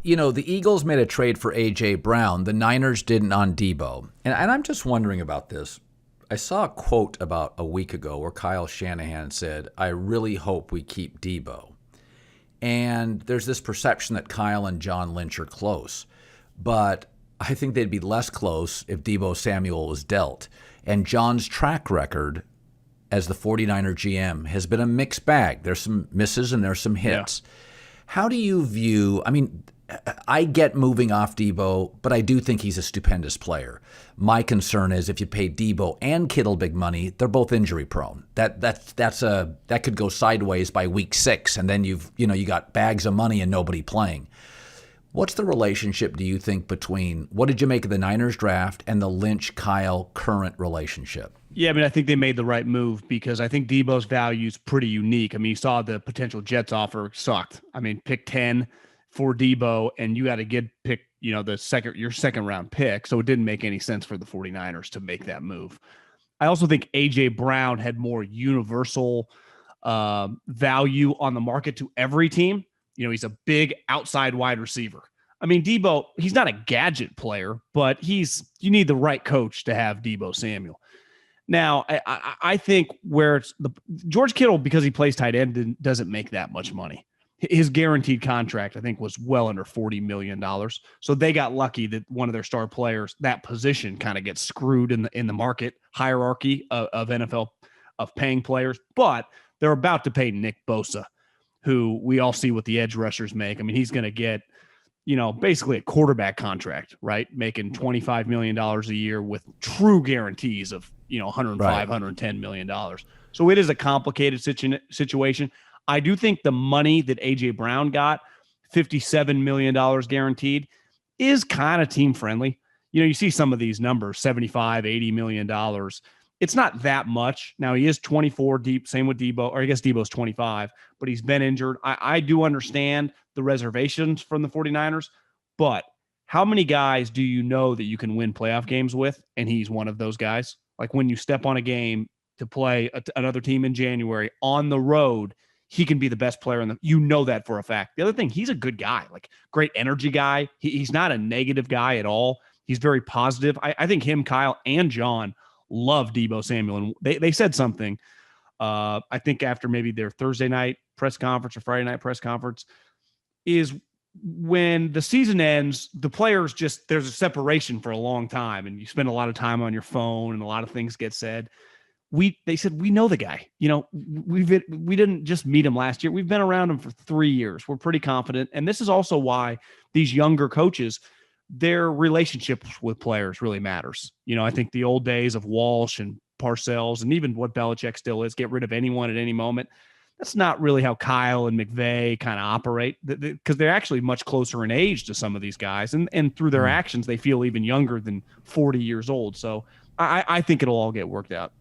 the Eagles made a trade for A.J. Brown. The Niners didn't on Deebo. And I'm just wondering about this. I saw a quote about a week ago where Kyle Shanahan said, I really hope we keep Deebo. And there's this perception that Kyle and John Lynch are close. But I think they'd be less close if Deebo Samuel was dealt. And John's track record as the 49er GM has been a mixed bag. There's some misses and there's some hits. Yeah. How do you view, I get moving off Deebo, but I do think he's a stupendous player. My concern is if you pay Deebo and Kittle big money, they're both injury prone. That could go sideways by week 6, and then you got bags of money and nobody playing. What's the relationship, do you think, between what did you make of the Niners draft and the Lynch-Kyle current relationship? Yeah, I think they made the right move because I think Deebo's value is pretty unique. You saw the potential Jets offer sucked. Pick 10 for Deebo, and you got to pick, your second round pick. So it didn't make any sense for the 49ers to make that move. I also think A.J. Brown had more universal value on the market to every team. He's a big outside wide receiver. Deebo, he's not a gadget player, but you need the right coach to have Deebo Samuel. Now, I think where it's George Kittle, because he plays tight end, doesn't make that much money. His guaranteed contract, I think, was well under $40 million. So they got lucky that one of their star players, that position kind of gets screwed in the market hierarchy of NFL of paying players. But they're about to pay Nick Bosa, who we all see what the edge rushers make. He's going to get, basically a quarterback contract, right? Making $25 million a year with true guarantees of, $105, right. $110 million. So it is a complicated situation. I do think the money that A.J. Brown got, $57 million guaranteed, is kind of team friendly. You see some of these numbers, $75, $80 million. It's not that much. Now, he is 24 deep, same with Deebo, or I guess Deebo's 25, but he's been injured. I do understand the reservations from the 49ers, but how many guys do you know that you can win playoff games with? And he's one of those guys. Like when you step on a game to play another team in January on the road, he can be the best player that for a fact. The other thing, he's a good guy, like great energy guy. He's not a negative guy at all. He's very positive. I think him, Kyle, and John love Deebo Samuel. And they said something, I think after maybe their Thursday night press conference or Friday night press conference, is when the season ends, the players there's a separation for a long time and you spend a lot of time on your phone and a lot of things get said. They said, we know the guy, we didn't just meet him last year. We've been around him for 3 years. We're pretty confident. And this is also why these younger coaches, their relationship with players really matters. I think the old days of Walsh and Parcells and even what Belichick still is, get rid of anyone at any moment. That's not really how Kyle and McVay kind of operate, because they're actually much closer in age to some of these guys. And through their actions, they feel even younger than 40 years old. So I think it'll all get worked out.